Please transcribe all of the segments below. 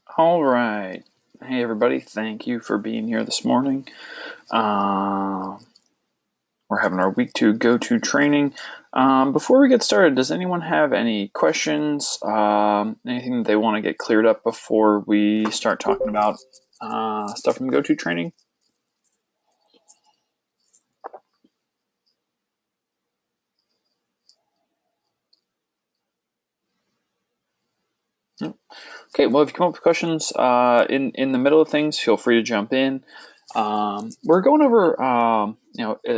All right. Hey, everybody. Thank you for being here this morning. We're having our week 2 go-to training. Before we get started, does anyone have any questions? Anything that they want to get cleared up before we start talking about stuff from go-to training? Okay, well, if you come up with questions in the middle of things, feel free to jump in. We're going over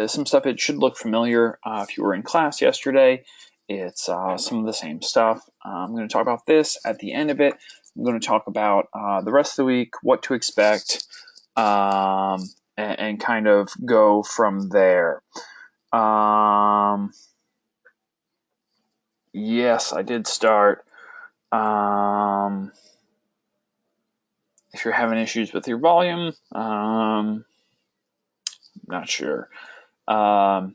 some stuff. It should look familiar if you were in class yesterday. It's some of the same stuff. I'm going to talk about this at the end of it. I'm going to talk about the rest of the week, what to expect, and kind of go from there. Yes, I did start. If you're having issues with your volume, not sure. We're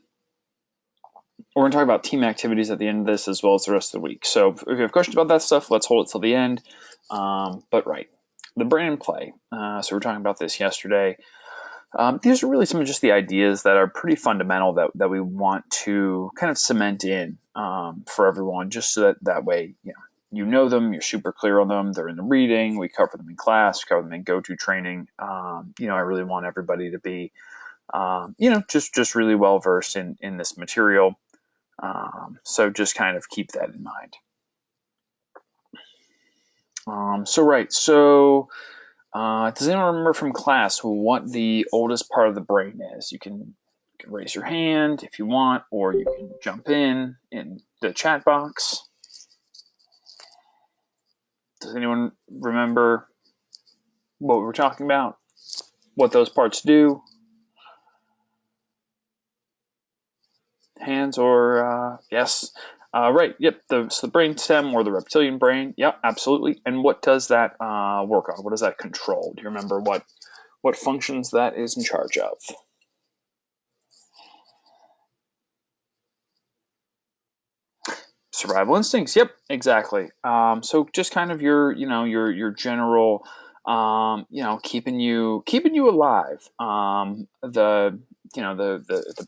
going to talk about team activities at the end of this as well as the rest of the week. So if you have questions about that stuff, let's hold it till the end. But right, the brain and play. So we were talking about this yesterday. These are really some of just the ideas that are pretty fundamental that we want to kind of cement in for everyone, just so that way, you know them, you're super clear on them, they're in the reading, we cover them in class, we cover them in go-to training. I really want everybody to be, just really well versed in this material. So just kind of keep that in mind. Does anyone remember from class what the oldest part of the brain is? You can raise your hand if you want, or you can jump in the chat box. Does anyone remember what we were talking about? What those parts do? Hands or yes. Right, yep, the brain stem or the reptilian brain. Yep, absolutely. And what does that work on? What does that control? Do you remember what functions that is in charge of? Survival instincts. Yep, exactly. So just kind of your general, keeping you alive. The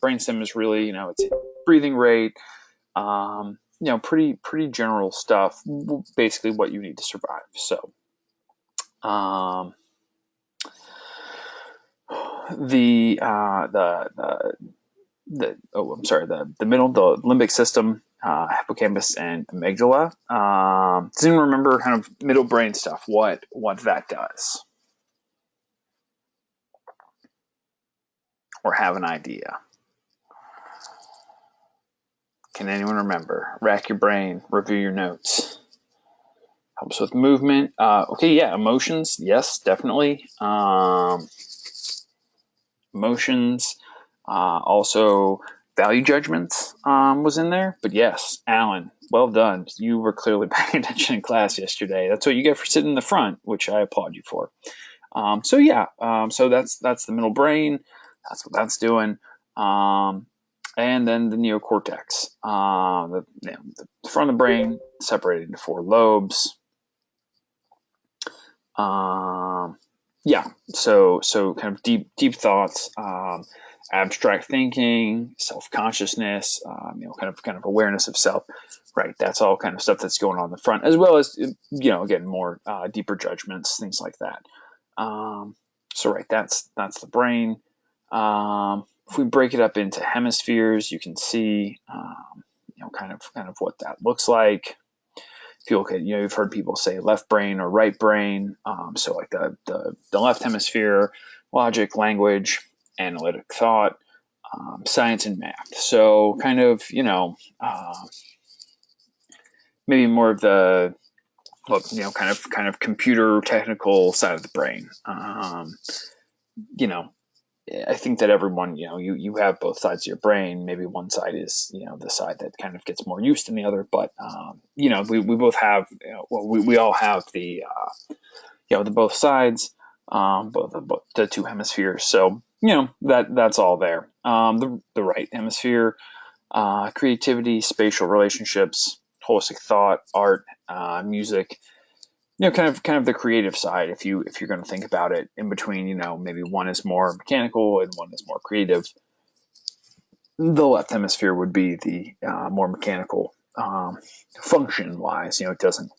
brainstem is really, it's breathing rate. Pretty general stuff. Basically, what you need to survive. So, the middle, the limbic system, hippocampus, and amygdala. Does anyone remember kind of middle brain stuff? What that does, or have an idea? Can anyone remember? Rack your brain, review your notes. Helps with movement. Okay, yeah, emotions. Yes, definitely. Emotions. Also, value judgments was in there. But yes, Alan, well done. You were clearly paying attention in class yesterday. That's what you get for sitting in the front, which I applaud you for. So that's the middle brain. That's what that's doing. And then the neocortex, the front of the brain separated into 4 lobes. So kind of deep thoughts, abstract thinking, self-consciousness, kind of awareness of self. Right, that's all kind of stuff that's going on in the front, as well as again more deeper judgments, things like that. That's the brain. If we break it up into hemispheres, you can see kind of what that looks like. If you look at, you've heard people say left brain or right brain. So like the left hemisphere, logic, language, analytic thought, science, and math. So kind of, maybe more of the, kind of computer technical side of the brain. I think that everyone, you have both sides of your brain. Maybe one side is, the side that kind of gets more use than the other. But, we both have, we all have the, the both sides, both the 2 hemispheres. So, that's all there. The right hemisphere, creativity, spatial relationships, holistic thought, art, music, kind of the creative side. If you're going to think about it in between, maybe one is more mechanical and one is more creative. The left hemisphere would be the more mechanical function wise. It doesn't,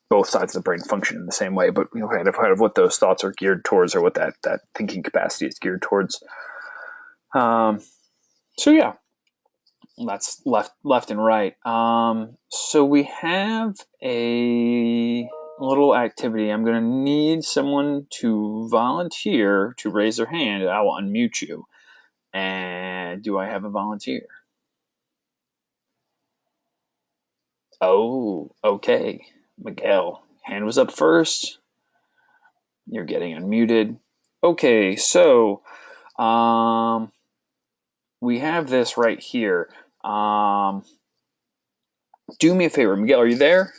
both sides of the brain function in the same way, but kind of what those thoughts are geared towards, or what that thinking capacity is geared towards. So yeah, that's left and right. So we have a little activity. I'm going to need someone to volunteer to raise their hand, and I will unmute you. And do I have a volunteer? Oh, okay. Miguel, hand was up first. You're getting unmuted. Okay, so we have this right here. Do me a favor, Miguel, are you there?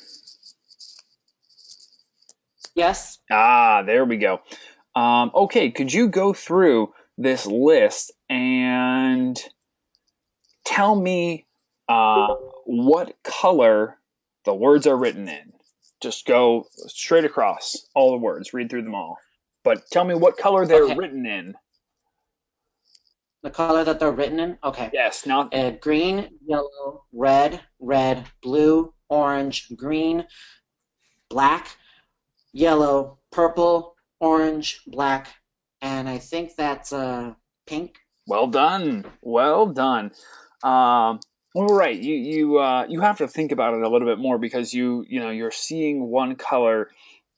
Yes. There we go. Okay, could you go through this list and tell me what color the words are written in? Just go straight across all the words, read through them all. But tell me what color they're Okay. written in. The color that they're written in? Okay. Yes, not Green, yellow, red, blue, orange, green, black, yellow, purple, orange, black, and I think that's pink. well done. Well done. Well, right. You have to think about it a little bit more, because you're seeing one color,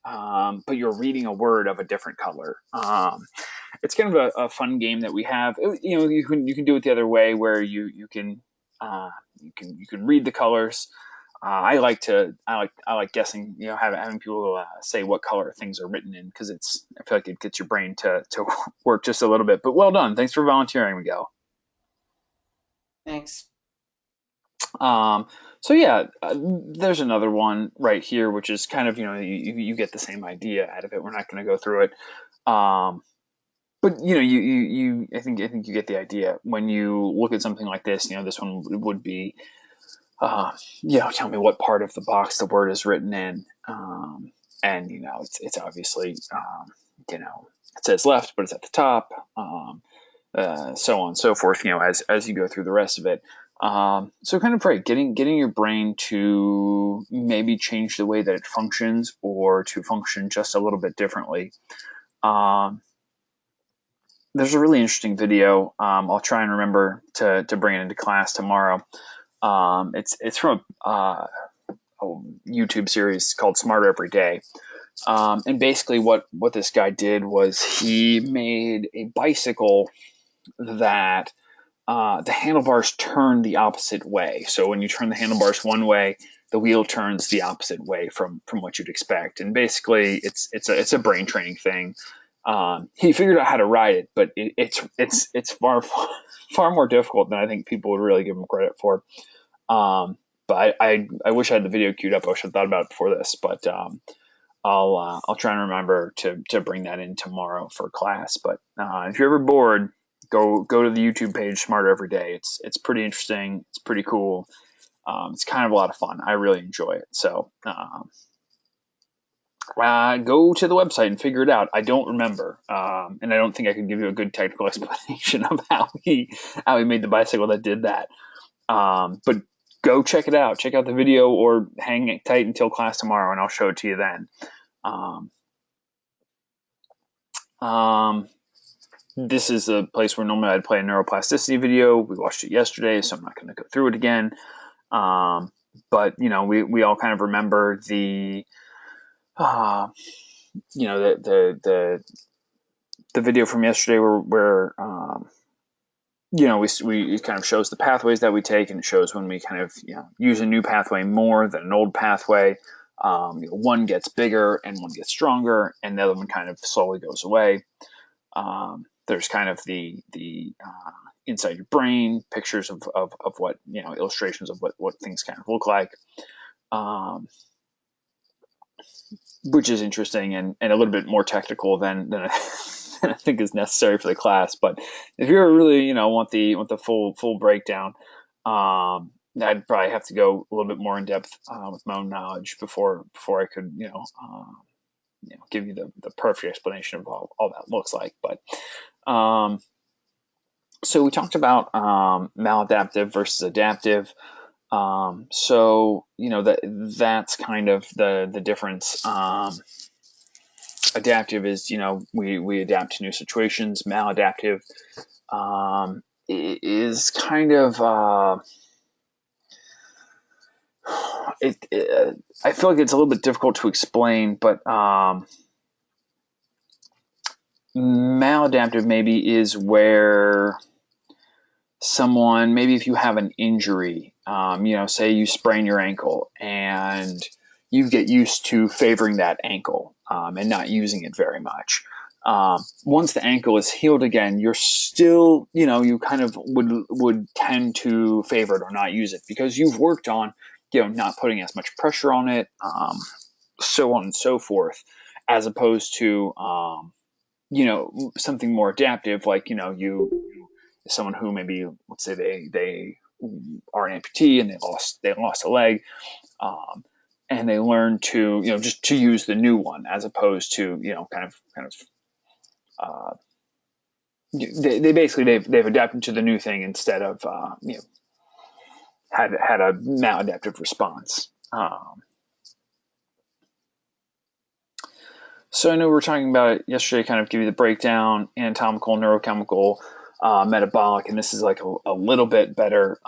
but you're reading a word of a different color. It's kind of a fun game that we have. You can do it the other way, where you can read the colors. I like guessing. Having people say what color things are written in, because I feel like it gets your brain to work just a little bit. But well done. Thanks for volunteering, Miguel. Thanks. So yeah, there's another one right here, which is kind of, you get the same idea out of it. We're not going to go through it. But I think you get the idea when you look at something like this. This one would be, tell me what part of the box the word is written in. And it's obviously, it says left, but it's at the top. So on and so forth, as you go through the rest of it. So kind of right, getting your brain to maybe change the way that it functions, or to function just a little bit differently. There's a really interesting video. I'll try and remember to bring it into class tomorrow. It's from a YouTube series called Smarter Every Day. And basically what this guy did was he made a bicycle that the handlebars turn the opposite way. So when you turn the handlebars one way, the wheel turns the opposite way from what you'd expect. And basically, it's a brain training thing. He figured out how to ride it, but it's far more difficult than I think people would really give him credit for. But I wish I had the video queued up. I wish I thought about it before this, but I'll try and remember to bring that in tomorrow for class. But if you're ever bored, go to the YouTube page Smarter Every Day. It's pretty interesting. It's pretty cool. It's kind of a lot of fun. I really enjoy it. So go to the website and figure it out. I don't remember, and I don't think I can give you a good technical explanation of how he made the bicycle that did that. But go check it out. Check out the video, or hang tight until class tomorrow, and I'll show it to you then. This is a place where normally I'd play a neuroplasticity video. We watched it yesterday, so I'm not going to go through it again. But we all kind of remember the video from yesterday where we it kind of shows the pathways that we take, and it shows when we kind of use a new pathway more than an old pathway. One gets bigger and one gets stronger, and the other one kind of slowly goes away. There's kind of the inside your brain pictures of what illustrations of what things kind of look like, which is interesting and a little bit more technical than I think is necessary for the class. But if you really want the full breakdown, I'd probably have to go a little bit more in depth with my own knowledge before I could give you the perfect explanation of all that looks like. But so we talked about maladaptive versus adaptive. So that's kind of the difference. Adaptive is we adapt to new situations. Maladaptive is kind of I feel like it's a little bit difficult to explain, but maladaptive maybe is where someone, maybe if you have an injury, say you sprain your ankle and you get used to favoring that ankle and not using it very much. Once the ankle is healed again, you're still, you kind of would tend to favor it or not use it because you've worked on, not putting as much pressure on it, so on and so forth, as opposed to, something more adaptive, like, someone who maybe, let's say they are an amputee and they lost a leg, and they learn to just to use the new one as opposed to kind of they basically they've adapted to the new thing instead of had a maladaptive response. So I know we were talking about it yesterday, kind of give you the breakdown, anatomical, neurochemical, metabolic, and this is like a little bit better.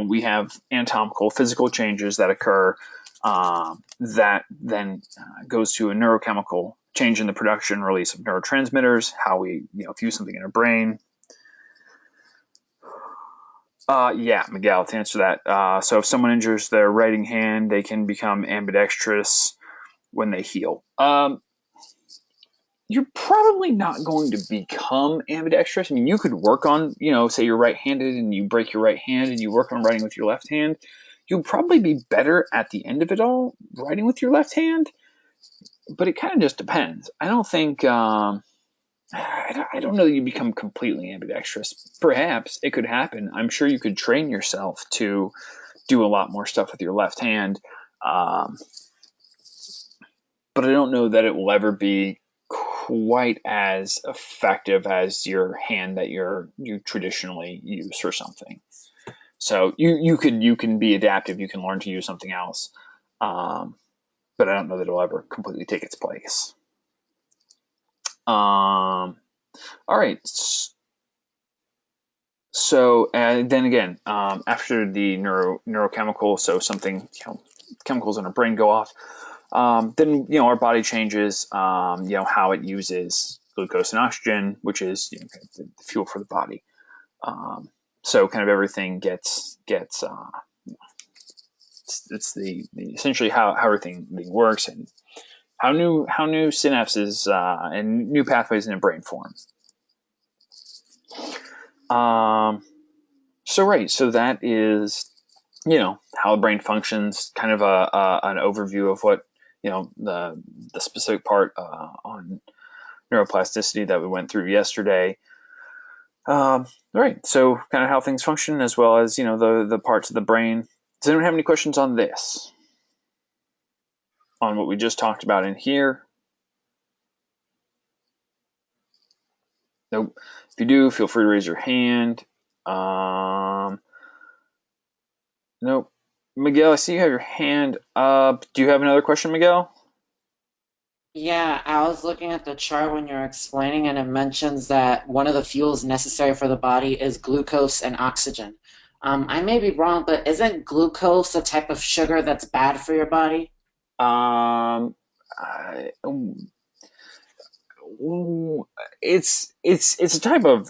We have anatomical, physical changes that occur that then goes to a neurochemical change in the production and release of neurotransmitters, how we view something in our brain. Yeah, Miguel, to answer that. So if someone injures their writing hand, they can become ambidextrous when they heal. You're probably not going to become ambidextrous. I mean, you could work on, say you're right-handed and you break your right hand and you work on writing with your left hand. You'll probably be better at the end of it all writing with your left hand, but it kind of just depends. I don't think, I don't know that you become completely ambidextrous. Perhaps it could happen. I'm sure you could train yourself to do a lot more stuff with your left hand, but I don't know that it will ever be quite as effective as your hand that you traditionally use for something. So you can be adaptive. You can learn to use something else, but I don't know that it'll ever completely take its place. All right. So then again, after the neurochemical, so something chemicals in our brain go off. Then our body changes. How it uses glucose and oxygen, which is the fuel for the body. So kind of everything gets it's the essentially how everything works and how new synapses and new pathways in the brain form. So that is how the brain functions. Kind of an overview of what the specific part on neuroplasticity that we went through yesterday. All right, so kind of how things function, as well as the parts of the brain. Does anyone have any questions on this? On what we just talked about in here? Nope. If you do, feel free to raise your hand. Nope. Miguel, I see you have your hand up. Do you have another question, Miguel? Yeah, I was looking at the chart when you're explaining, and it mentions that one of the fuels necessary for the body is glucose and oxygen. I may be wrong, but isn't glucose a type of sugar that's bad for your body? Um, it's a type of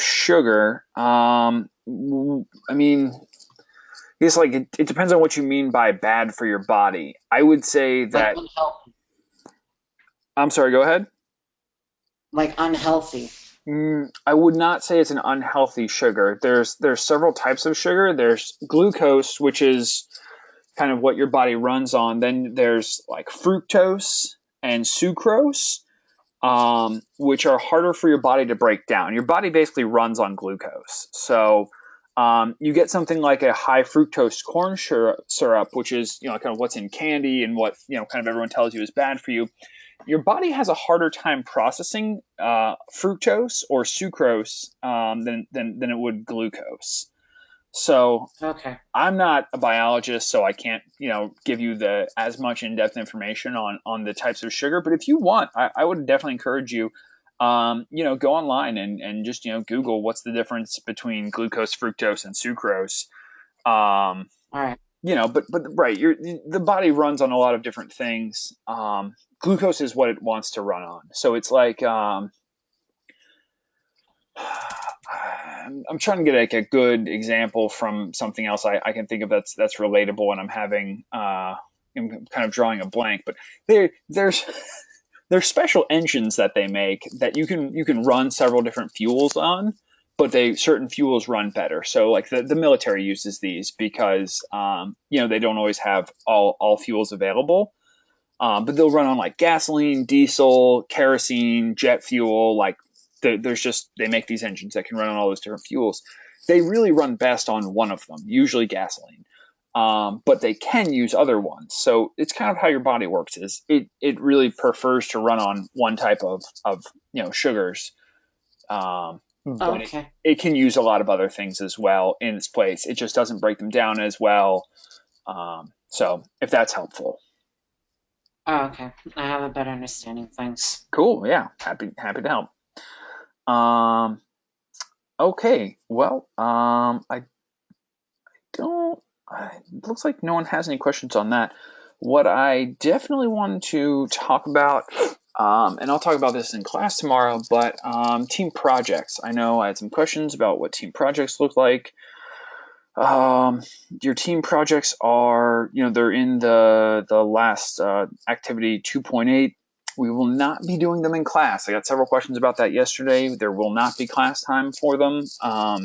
sugar. I mean, it's like it depends on what you mean by bad for your body. I would say Like that. unhealthy. I'm sorry. Go ahead. Like unhealthy. I would not say it's an unhealthy sugar. There's several types of sugar. There's glucose, which is kind of what your body runs on. Then there's like fructose and sucrose, which are harder for your body to break down. Your body basically runs on glucose. So You get something like a high fructose corn syrup, which is kind of what's in candy and what kind of everyone tells you is bad for you. Your body has a harder time processing fructose or sucrose than it would glucose. So Okay. I'm not a biologist, so I can't give you the as much in-depth information on the types of sugar. But if you want, I would definitely encourage you, go online and just Google what's the difference between glucose, fructose, and sucrose. Um, All right. but right, the body runs on a lot of different things. Glucose is what it wants to run on, so it's like I'm trying to get like a good example from something else I can think of that's relatable, and I'm kind of drawing a blank. But there's special engines that they make that you can run several different fuels on, but certain fuels run better. So like the military uses these because they don't always have all fuels available. But they'll run on like gasoline, diesel, kerosene, jet fuel. Like they make these engines that can run on all those different fuels. They really run best on one of them, usually gasoline. But they can use other ones. So it's kind of how your body works. Is it really prefers to run on one type of sugars, but Okay. it can use a lot of other things as well in its place. It just doesn't break them down as well. So if that's helpful. Okay. I have a better understanding. Thanks. Cool. Yeah. Happy to help. Um, okay. Well, I don't. It looks like no one has any questions on that. What I definitely wanted to talk about, and I'll talk about this in class tomorrow, but team projects. I know I had some questions about what team projects look like. Your team projects are, they're in the last activity 2.8. We will not be doing them in class. I got several questions about that yesterday. There will not be class time for them.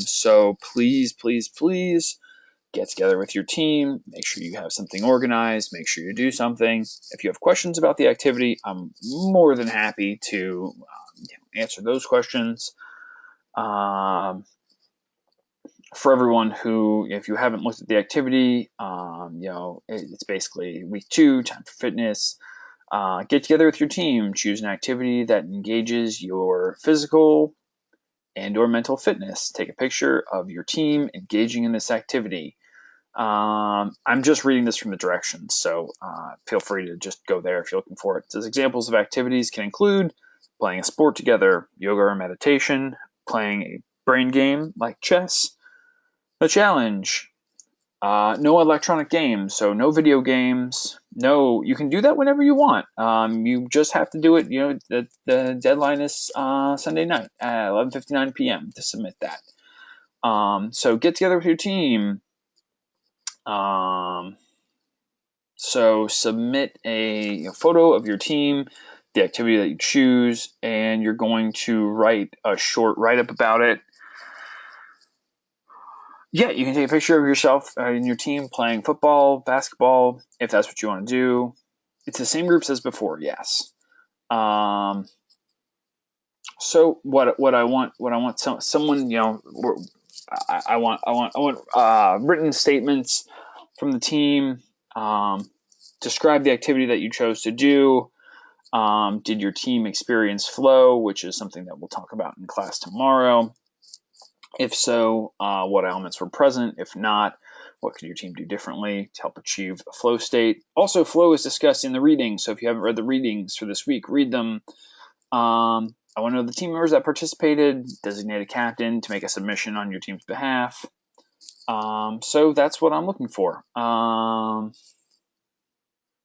So please, please, please get together with your team. Make sure you have something organized. Make sure you do something. If you have questions about the activity, I'm more than happy to answer those questions. For everyone who, if you haven't looked at the activity, it's basically week 2, time for fitness. Get together with your team, choose an activity that engages your physical and or mental fitness. Take a picture of your team engaging in this activity. I'm just reading this from the directions, so feel free to just go there if you're looking for it. It says examples of activities can include playing a sport together, yoga or meditation, playing a brain game like chess, a challenge, no electronic games, so no video games. No, you can do that whenever you want. You just have to do it. The deadline is Sunday night at 11:59 p.m. to submit that. So get together with your team. So submit a photo of your team, the activity that you choose, and you're going to write a short write-up about it. Yeah, you can take a picture of yourself and your team playing football, basketball, if that's what you want to do. It's the same groups as before, yes. So what I want someone I want written statements from the team. Describe the activity that you chose to do. Did your team experience flow, which is something that we'll talk about in class tomorrow? If so, what elements were present? If not, what could your team do differently to help achieve a flow state? Also, flow is discussed in the readings, so if you haven't read the readings for this week, read them. I want to know the team members that participated, designate a captain to make a submission on your team's behalf. So that's what I'm looking for.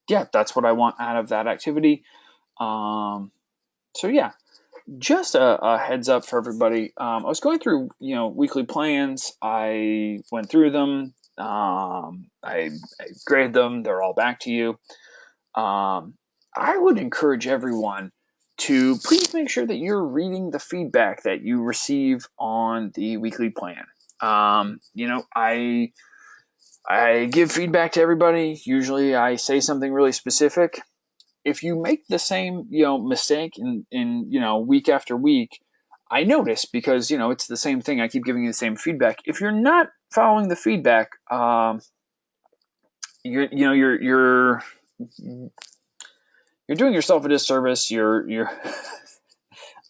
Yeah, that's what I want out of that activity. So yeah, just a heads up for everybody. I was going through, weekly plans. I went through them. I graded them. They're all back to you. I would encourage everyone to please make sure that you're reading the feedback that you receive on the weekly plan. I give feedback to everybody. Usually I say something really specific. If you make the same, mistake in week after week, I notice because, it's the same thing. I keep giving you the same feedback. If you're not following the feedback. You're doing yourself a disservice. It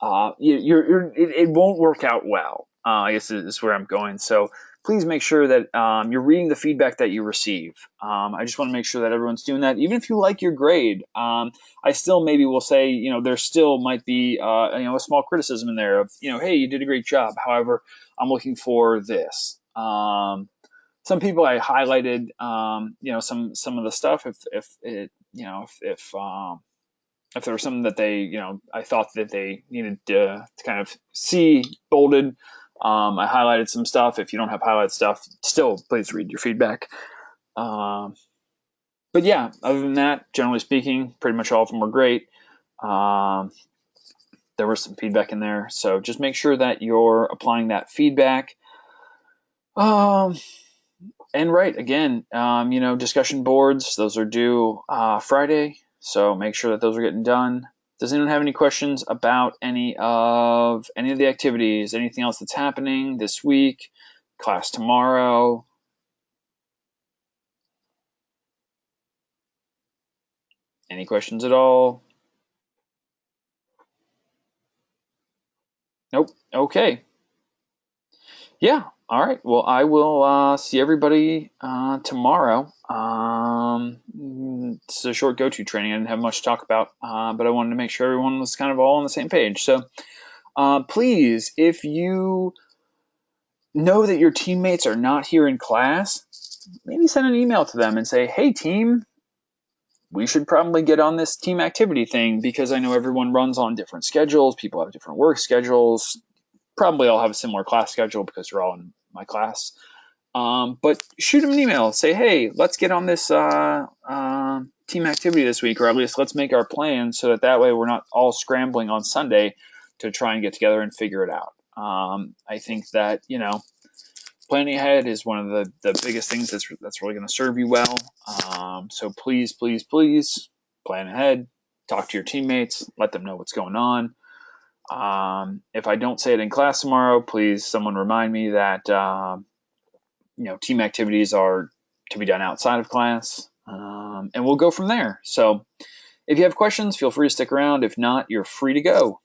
won't work out well. I guess is where I'm going. So please make sure that you're reading the feedback that you receive. I just want to make sure that everyone's doing that. Even if you like your grade, I still maybe will say, there still might be, a small criticism in there of, hey, you did a great job. However, I'm looking for this. Some people I highlighted, some of the stuff. If there was something that they, I thought that they needed to kind of see bolded, I highlighted some stuff. If you don't have highlighted stuff, still please read your feedback. But yeah, other than that, generally speaking, pretty much all of them were great. There was some feedback in there, so just make sure that you're applying that feedback. And right, again, discussion boards, those are due Friday. So make sure that those are getting done. Does anyone have any questions about any of the activities? Anything else that's happening this week? Class tomorrow? Any questions at all? Nope. Okay. Yeah. All right. Well, I will see everybody tomorrow. It's a short go-to training. I didn't have much to talk about, but I wanted to make sure everyone was kind of all on the same page. So please, if you know that your teammates are not here in class, maybe send an email to them and say, hey, team, we should probably get on this team activity thing because I know everyone runs on different schedules. People have different work schedules. Probably all have a similar class schedule because you're all in my class. But shoot them an email. Say, hey, let's get on this team activity this week, or at least let's make our plan so that way we're not all scrambling on Sunday to try and get together and figure it out. I think that, planning ahead is one of the biggest things that's really going to serve you well. So please, please, please plan ahead. Talk to your teammates. Let them know what's going on. If I don't say it in class tomorrow, please someone remind me that team activities are to be done outside of class, and we'll go from there. So if you have questions, feel free to stick around. If not, you're free to go.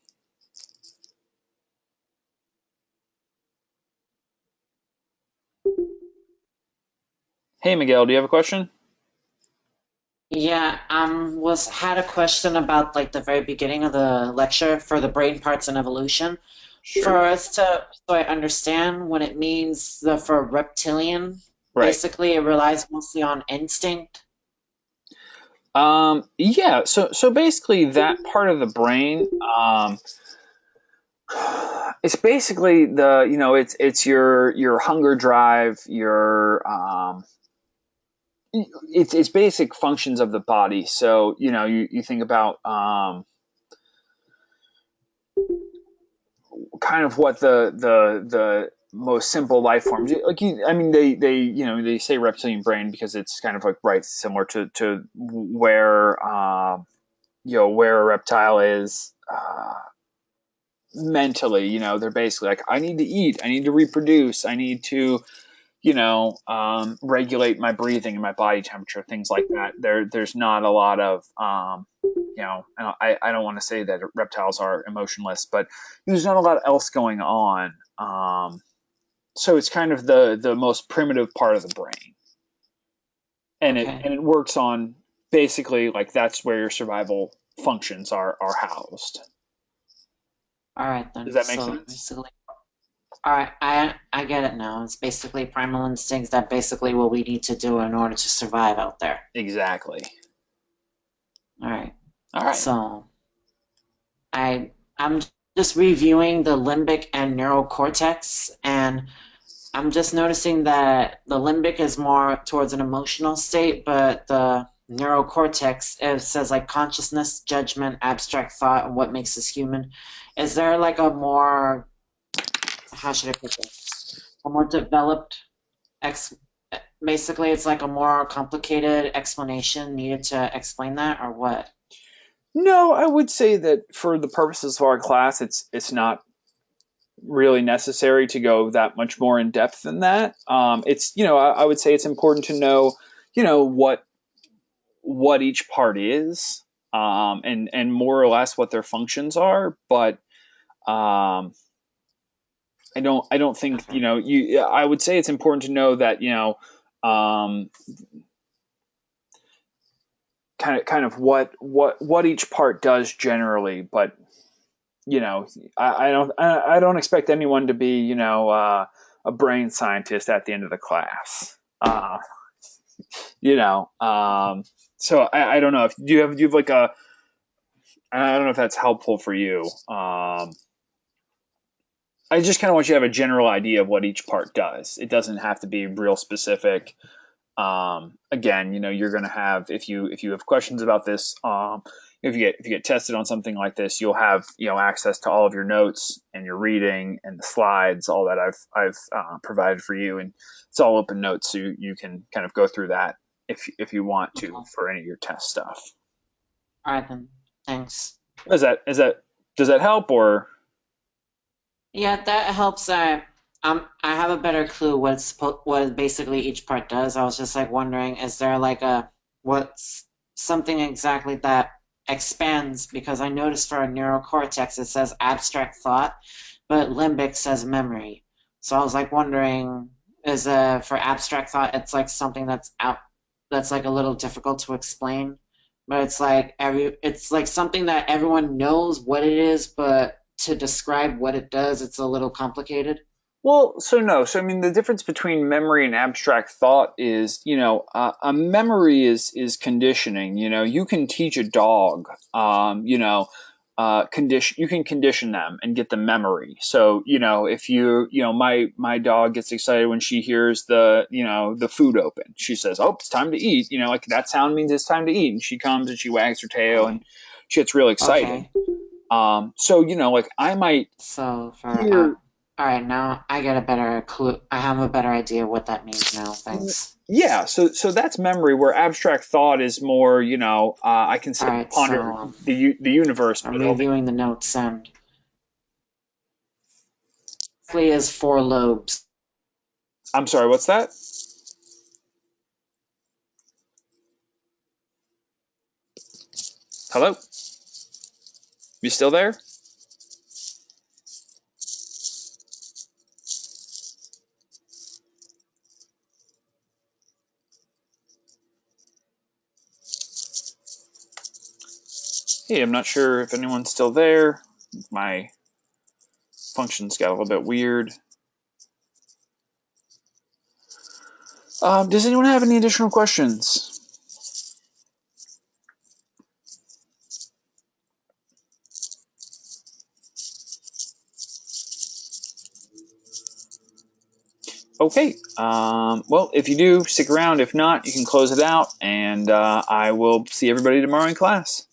Hey, Miguel, do you have a question? Yeah, was had a question about like the very beginning of the lecture for the brain parts and evolution. For Sure. us to, so I understand when it means for reptilian, Right. basically it relies mostly on instinct. Yeah. So basically, that part of the brain, it's basically it's your hunger drive, it's basic functions of the body. So you think about kind of what the most simple life forms like they say reptilian brain because it's kind of like right similar to where a reptile is mentally. They're basically like, I need to eat, I need to reproduce, I need to regulate my breathing and my body temperature, things like that. There's not a lot of I don't want to say that reptiles are emotionless, but there's not a lot else going on. So it's kind of the most primitive part of the brain, and it Okay. and it works on basically like that's where your survival functions are housed. All right Does then. that make So sense? basically, all right, I get it now. It's basically primal instincts that basically what we need to do in order to survive out there. Exactly. All right. All right. So I'm just reviewing the limbic and neural cortex, and I'm just noticing that the limbic is more towards an emotional state, but the neural cortex, it says like consciousness, judgment, abstract thought, and what makes us human. Is there like a more, how should I put this? A more developed ex basically it's like a more complicated explanation needed to explain that or what? No, I would say that for the purposes of our class, it's not really necessary to go that much more in depth than that. It's, I would say it's important to know, what each part is, and more or less what their functions are. But I don't think, Okay. I would say it's important to know that, um, kind of what each part does generally. But I don't expect anyone to be, a brain scientist at the end of the class. You know, so I don't know if do you have like a, I don't know if that's helpful for you. I just kind of want you to have a general idea of what each part does. It doesn't have to be real specific. Again, you're going to have, if you have questions about this, if you get tested on something like this, you'll have access to all of your notes and your reading and the slides, all that I've provided for you, and it's all open notes, so you can kind of go through that if you want Okay. to for any of your test stuff. All right then. Thanks. Is that does that help or? Yeah, that helps. I have a better clue what basically each part does. I was just like wondering, is there like what's something exactly that expands? Because I noticed for a neurocortex it says abstract thought, but limbic says memory. So I was like wondering, is for abstract thought, it's like something that's like a little difficult to explain, but it's like something that everyone knows what it is, but to describe what it does, it's a little complicated. Well, so no. So I mean, the difference between memory and abstract thought is, a memory is conditioning. You can teach a dog, condition. You can condition them and get the memory. So if my dog gets excited when she hears the food open. She says, "Oh, it's time to eat." Like that sound means it's time to eat, and she comes and she wags her tail and she gets real excited. Okay, So like I might so hear. all right, now I get a better clue. I have a better idea what that means now. Thanks. Yeah, so that's memory. Where abstract thought is more, I can All sit and right, so ponder the universe, I'm but only. reviewing the notes and basically is four lobes. I'm sorry, what's that? Hello, you still there? Hey, I'm not sure if anyone's still there. My functions got a little bit weird. Does anyone have any additional questions? Okay. Well, if you do, stick around. If not, you can close it out, and I will see everybody tomorrow in class.